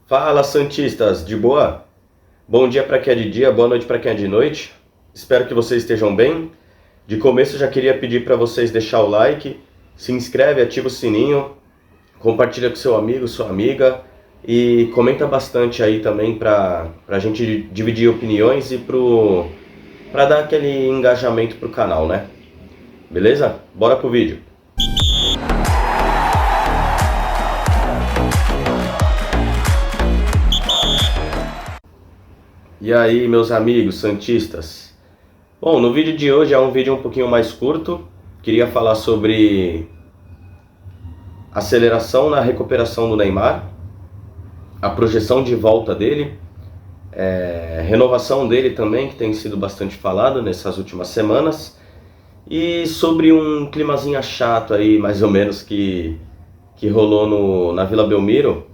Fala, Santistas, de boa? Bom dia para quem é de dia, boa noite para quem é de noite. Espero que vocês estejam bem. De começo já queria pedir para vocês deixar o like, se inscreve, ativa o sininho, compartilha com seu amigo, sua amiga e comenta bastante aí também para a gente dividir opiniões e para dar aquele engajamento pro canal, né? Beleza? Bora pro vídeo. E aí, meus amigos santistas? Bom, no vídeo de hoje é um vídeo um pouquinho mais curto. Queria falar sobre aceleração na recuperação do Neymar, a projeção de volta dele, renovação dele também, que tem sido bastante falado nessas últimas semanas, e sobre um climazinho chato aí, mais ou menos, que rolou na Vila Belmiro,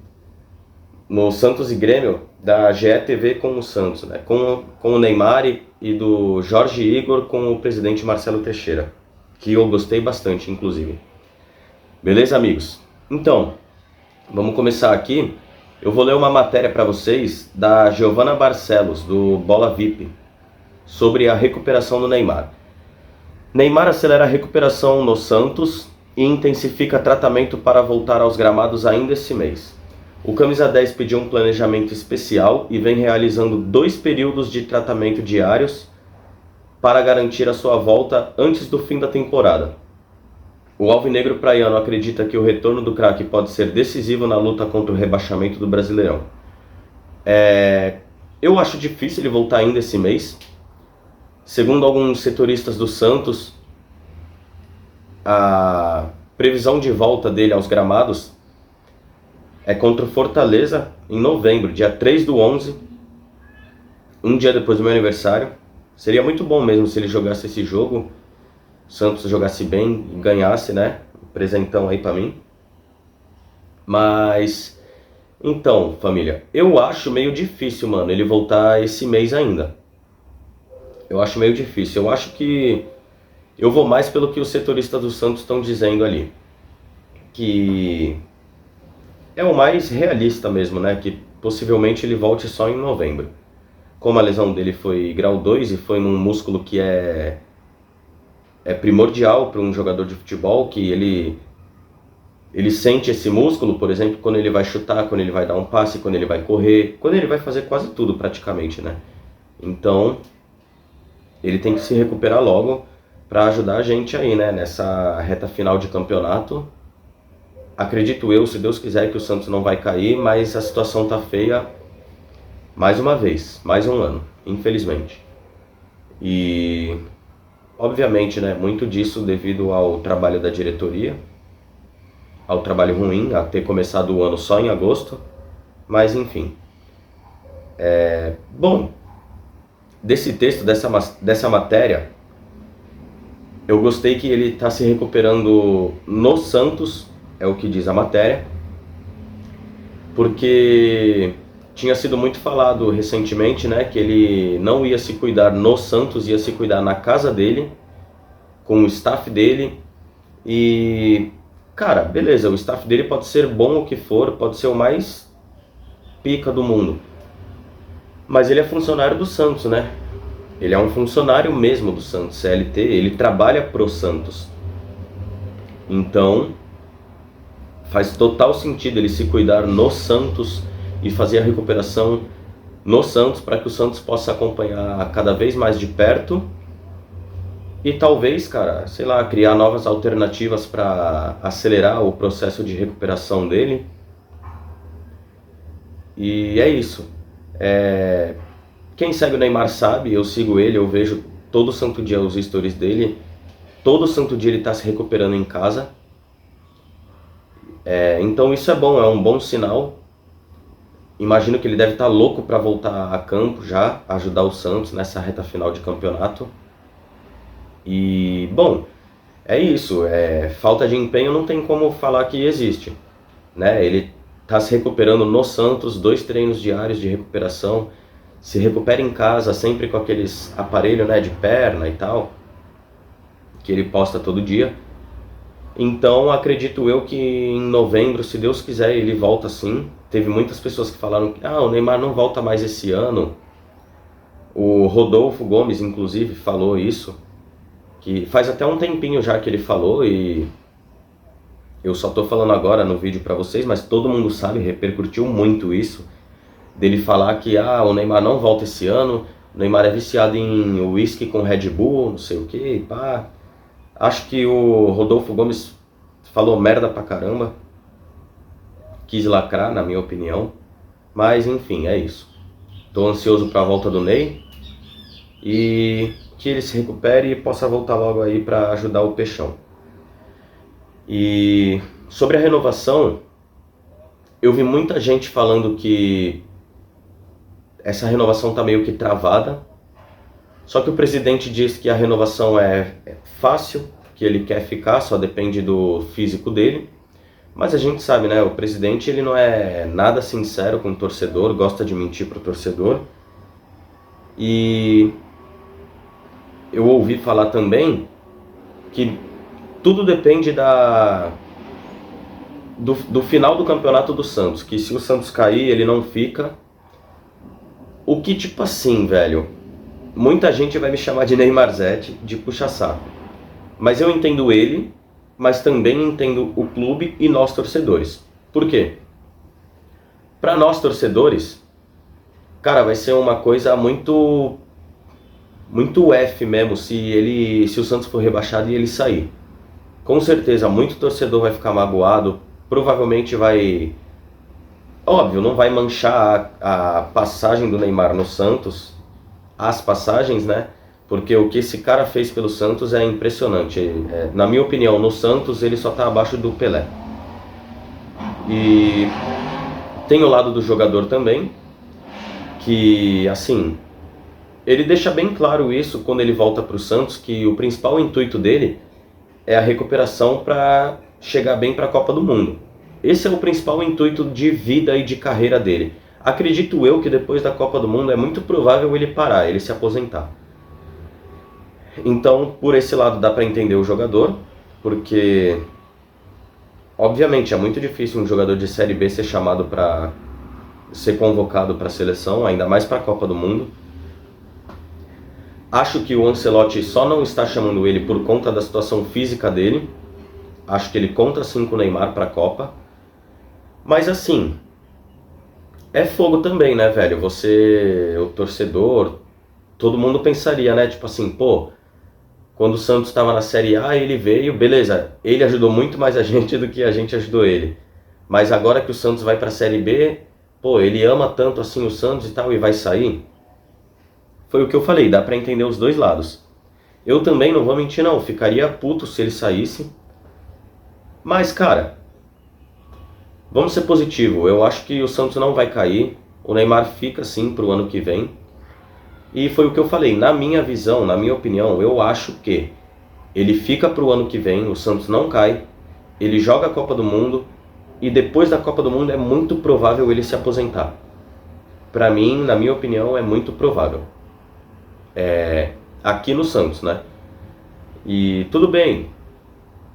no Santos e Grêmio, da GE com o Santos, né? com o Neymar e do Jorge Igor com o presidente Marcelo Teixeira, que eu gostei bastante, inclusive. Beleza, amigos? Então, vamos começar aqui. Eu vou ler uma matéria para vocês da Giovana Barcelos, do Bola VIP, sobre a recuperação do Neymar. Neymar acelera a recuperação no Santos e intensifica tratamento para voltar aos gramados ainda esse mês. O Camisa 10 pediu um planejamento especial e vem realizando 2 períodos de tratamento diários para garantir a sua volta antes do fim da temporada. O alvinegro praiano acredita que o retorno do craque pode ser decisivo na luta contra o rebaixamento do Brasileirão. Eu acho difícil ele voltar ainda esse mês. Segundo alguns setoristas do Santos, a previsão de volta dele aos gramados é contra o Fortaleza em novembro, dia 3/11, um dia depois do meu aniversário. Seria muito bom mesmo se ele jogasse esse jogo, o Santos jogasse bem e ganhasse, né? Um presentão aí pra mim. Mas, então, família, eu acho meio difícil, mano, ele voltar esse mês ainda. Eu acho meio difícil. Eu acho que eu vou mais pelo que os setoristas do Santos estão dizendo ali, que é o mais realista mesmo, né? Que possivelmente ele volte só em novembro. Como a lesão dele foi grau 2 e foi num músculo que é primordial para um jogador de futebol, que ele sente esse músculo, por exemplo, quando ele vai chutar, quando ele vai dar um passe, quando ele vai correr, quando ele vai fazer quase tudo praticamente, né? Então, ele tem que se recuperar logo para ajudar a gente aí, né? Nessa reta final de campeonato. Acredito eu, se Deus quiser, que o Santos não vai cair, mas a situação tá feia mais uma vez, mais um ano, infelizmente. E, obviamente, né, muito disso devido ao trabalho da diretoria, ao trabalho ruim, a ter começado o ano só em agosto, mas enfim. Bom, desse texto, dessa matéria, eu gostei que ele está se recuperando no Santos, é o que diz a matéria, porque tinha sido muito falado recentemente, né, que ele não ia se cuidar no Santos, ia se cuidar na casa dele, com o staff dele. E, cara, beleza, o staff dele pode ser bom o que for, pode ser o mais pica do mundo, mas ele é funcionário do Santos, né? Ele é um funcionário mesmo do Santos, CLT, ele trabalha pro Santos. Então, faz total sentido ele se cuidar no Santos e fazer a recuperação no Santos para que o Santos possa acompanhar cada vez mais de perto e talvez, cara, sei lá, criar novas alternativas para acelerar o processo de recuperação dele. E é isso. Quem segue o Neymar sabe, eu sigo ele, eu vejo todo santo dia os stories dele, todo santo dia ele está se recuperando em casa. Então isso é bom, é um bom sinal. Imagino que ele deve estar louco para voltar a campo já, ajudar o Santos nessa reta final de campeonato. E, bom, é isso, falta de empenho não tem como falar que existe, né? Ele está se recuperando no Santos, 2 treinos diários de recuperação, se recupera em casa sempre com aqueles aparelhos, né, de perna e tal, que ele posta todo dia. Então acredito eu que em novembro, se Deus quiser, ele volta sim. teve muitas pessoas que falaram que o Neymar não volta mais esse ano. O Rodolfo Gomes, inclusive, falou isso, que faz até um tempinho já que ele falou, e eu só tô falando agora no vídeo pra vocês, mas todo mundo sabe, repercutiu muito isso, dele falar que o Neymar não volta esse ano, o Neymar é viciado em uísque com Red Bull, não sei o que, pá. Acho que o Rodolfo Gomes falou merda pra caramba, quis lacrar, na minha opinião, mas enfim, é isso. Tô ansioso pra volta do Ney e que ele se recupere e possa voltar logo aí pra ajudar o Peixão. E sobre a renovação, eu vi muita gente falando que essa renovação tá meio que travada, só que o presidente diz que a renovação é fácil, que ele quer ficar, só depende do físico dele. Mas a gente sabe, né, o presidente ele não é nada sincero com o torcedor, gosta de mentir pro torcedor. E eu ouvi falar também que tudo depende do final do campeonato do Santos, que se o Santos cair, ele não fica. O que, tipo assim, velho, muita gente vai me chamar de Neymarzete, de puxa-saco. Mas eu entendo ele, mas também entendo o clube e nós torcedores. Por quê? Para nós torcedores, cara, vai ser uma coisa muito F mesmo se o Santos for rebaixado e ele sair. Com certeza, muito torcedor vai ficar magoado, provavelmente vai... Óbvio, não vai manchar a passagem do Neymar no Santos, as passagens, né? Porque o que esse cara fez pelo Santos é impressionante. Na minha opinião, no Santos ele só tá abaixo do Pelé. E tem o lado do jogador também, que assim, ele deixa bem claro isso quando ele volta pro Santos, que o principal intuito dele é a recuperação para chegar bem para a Copa do Mundo. Esse é o principal intuito de vida e de carreira dele. Acredito eu que depois da Copa do Mundo é muito provável ele parar, ele se aposentar. Então, por esse lado dá para entender o jogador, porque obviamente é muito difícil um jogador de Série B ser chamado para ser convocado para a seleção, ainda mais para a Copa do Mundo. Acho que o Ancelotti só não está chamando ele por conta da situação física dele. Acho que ele conta sim com o Neymar para a Copa. Mas assim, é fogo também, né, velho? Você, o torcedor, todo mundo pensaria, né? Tipo assim, pô, quando o Santos estava na Série A, ele veio, beleza, ele ajudou muito mais a gente do que a gente ajudou ele. Mas agora que o Santos vai para a Série B, pô, ele ama tanto assim o Santos e tal e vai sair? Foi o que eu falei, dá pra entender os dois lados. Eu também não vou mentir não, ficaria puto se ele saísse. Mas, cara, vamos ser positivo. Eu acho que o Santos não vai cair. O Neymar fica sim pro ano que vem. E foi o que eu falei, na minha visão, na minha opinião, eu acho que ele fica pro ano que vem, o Santos não cai, ele joga a Copa do Mundo e depois da Copa do Mundo é muito provável ele se aposentar. Pra mim, na minha opinião, é muito provável. Aqui no Santos, né? E tudo bem,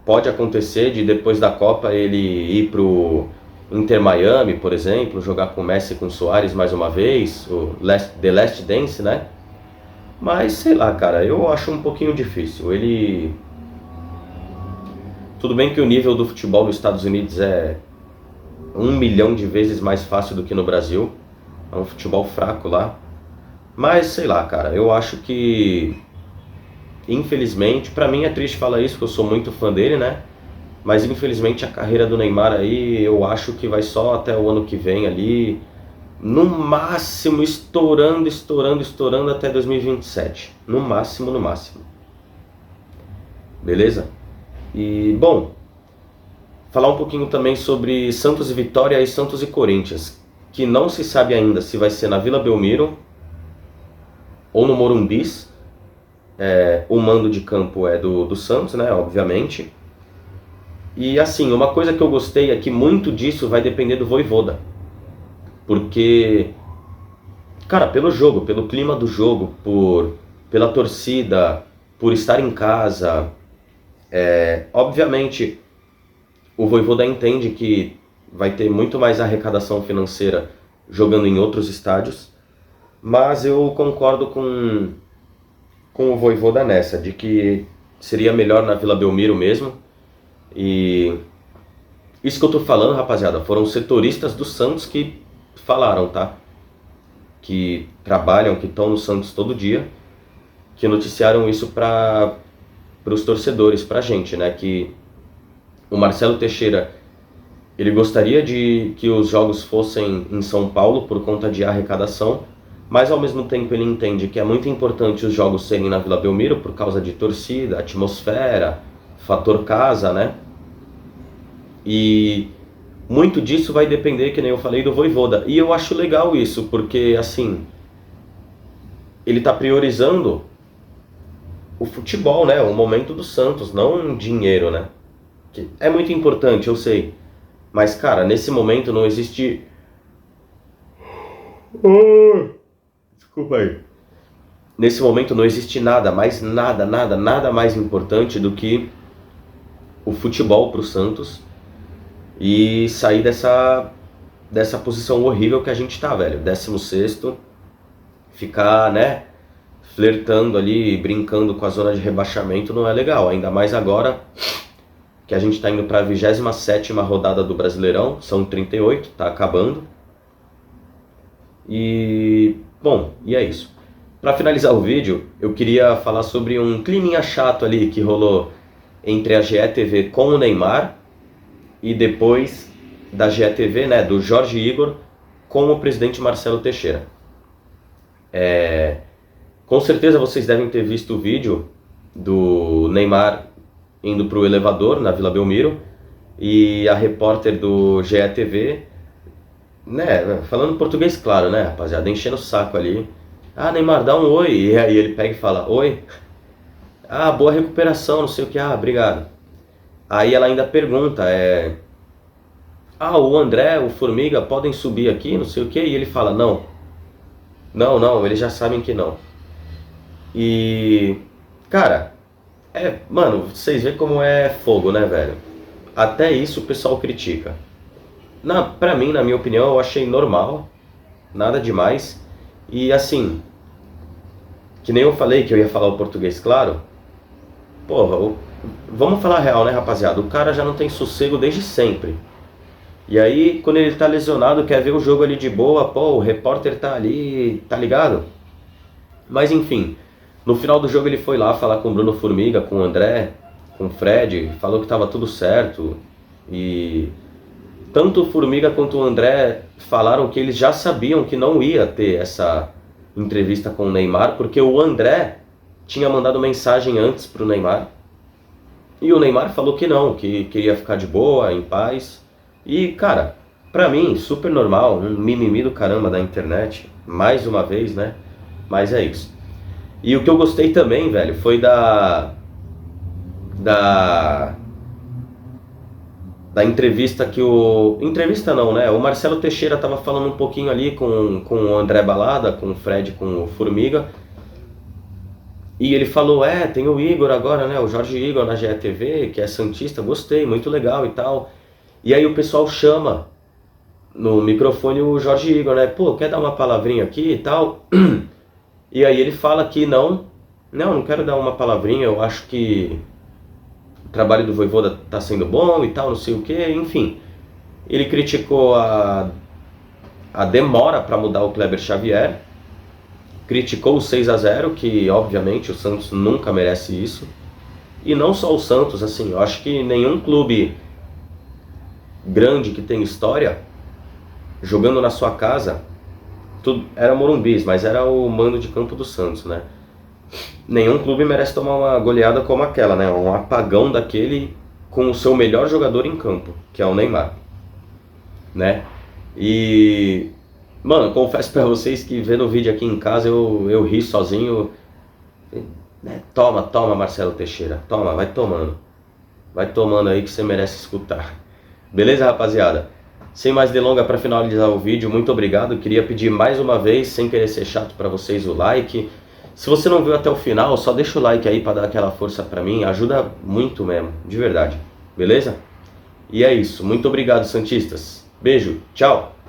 pode acontecer de depois da Copa ele ir pro Inter Miami, por exemplo, jogar com o Messi e com o Suárez mais uma vez, o The Last Dance, né? Mas sei lá, cara, eu acho um pouquinho difícil. Ele... Tudo bem que o nível do futebol nos Estados Unidos é 1 milhão de vezes mais fácil do que no Brasil. É um futebol fraco lá. Mas sei lá, cara, eu acho que infelizmente, pra mim é triste falar isso, porque eu sou muito fã dele, né? Mas infelizmente a carreira do Neymar aí, eu acho que vai só até o ano que vem ali, no máximo estourando até 2027, no máximo. Beleza? E bom, falar um pouquinho também sobre Santos e Vitória e Santos e Corinthians, que não se sabe ainda se vai ser na Vila Belmiro ou no Morumbis. O mando de campo é do Santos, né, obviamente. E assim, uma coisa que eu gostei é que muito disso vai depender do Vojvoda. Porque, cara, pelo jogo, pelo clima do jogo, pela torcida, por estar em casa, obviamente o Vojvoda entende que vai ter muito mais arrecadação financeira jogando em outros estádios, mas eu concordo com o Vojvoda nessa, de que seria melhor na Vila Belmiro mesmo. E isso que eu tô falando, rapaziada, foram setoristas do Santos que falaram, tá? Que trabalham, que estão no Santos todo dia, que noticiaram isso para os torcedores, pra gente, né? Que o Marcelo Teixeira, ele gostaria de que os jogos fossem em São Paulo por conta de arrecadação, mas ao mesmo tempo ele entende que é muito importante os jogos serem na Vila Belmiro por causa de torcida, atmosfera, fator casa, né? E muito disso vai depender, que nem eu falei, do Vojvoda. E eu acho legal isso, porque assim, ele tá priorizando o futebol, né? O momento do Santos, não dinheiro, né? Que é muito importante, eu sei. Mas, cara, nesse momento não existe... Desculpa aí. Nesse momento não existe nada mais importante do que o futebol pro Santos e sair dessa posição horrível que a gente tá, velho. 16º, ficar, né, flertando ali, brincando com a zona de rebaixamento não é legal. Ainda mais agora que a gente tá indo pra 27ª rodada do Brasileirão, são 38, tá acabando. E, bom, e é isso. Pra finalizar o vídeo, eu queria falar sobre um climinha chato ali que rolou entre a GE.TV com o Neymar e depois da GE.TV, né, do Jorge Igor com o presidente Marcelo Teixeira. Com certeza vocês devem ter visto o vídeo do Neymar indo pro elevador na Vila Belmiro e a repórter do GE.TV, né, falando português claro, né, rapaziada, enchendo o saco ali. Ah, Neymar, dá um oi. E aí ele pega e fala, oi. Ah, boa recuperação, não sei o que. Ah, obrigado. Aí ela ainda pergunta, ah, o André, o Formiga podem subir aqui, não sei o que. E ele fala, não, eles já sabem que não. E, cara, mano, vocês veem como é fogo, né, velho? Até isso o pessoal critica. Pra mim, na minha opinião, eu achei normal, nada demais. E assim, que nem eu falei que eu ia falar o português claro, porra, vamos falar a real, né, rapaziada? O cara já não tem sossego desde sempre. E aí, quando ele tá lesionado, quer ver o jogo ali de boa, pô, o repórter tá ali, tá ligado? Mas enfim, no final do jogo ele foi lá falar com o Bruno Formiga, com o André, com o Fred, falou que tava tudo certo. E tanto o Formiga quanto o André falaram que eles já sabiam que não ia ter essa entrevista com o Neymar, porque o André tinha mandado mensagem antes pro Neymar. E o Neymar falou que não, que queria ficar de boa, em paz. E, cara, pra mim, super normal, um mimimi do caramba da internet, mais uma vez, né? Mas é isso. E o que eu gostei também, velho, foi da entrevista que entrevista não, né? O Marcelo Teixeira tava falando um pouquinho ali com o André Balada, com o Fred, com o Formiga. E ele falou, tem o Igor agora, né? O Jorge Igor na GE.TV, que é santista, gostei, muito legal e tal. E aí o pessoal chama no microfone o Jorge Igor, né? Pô, quer dar uma palavrinha aqui e tal? E aí ele fala que não quero dar uma palavrinha, eu acho que o trabalho do Vojvoda tá sendo bom e tal, não sei o que, enfim. Ele criticou a demora para mudar o Kleber Xavier, criticou o 6-0, que obviamente o Santos nunca merece isso. E não só o Santos, assim, eu acho que nenhum clube grande que tem história, jogando na sua casa, tudo era Morumbi, mas era o mando de campo do Santos, né? Nenhum clube merece tomar uma goleada como aquela, né? Um apagão daquele com o seu melhor jogador em campo, que é o Neymar, né? E, mano, confesso pra vocês que vendo o vídeo aqui em casa eu ri sozinho, né? Toma Marcelo Teixeira, toma, vai tomando aí que você merece escutar. Beleza, rapaziada? Sem mais delongas, para finalizar o vídeo, muito obrigado. Queria pedir mais uma vez, sem querer ser chato para vocês, o like. Se você não viu até o final, só deixa o like aí para dar aquela força para mim, ajuda muito mesmo, de verdade. Beleza? E é isso, muito obrigado, santistas. Beijo, tchau!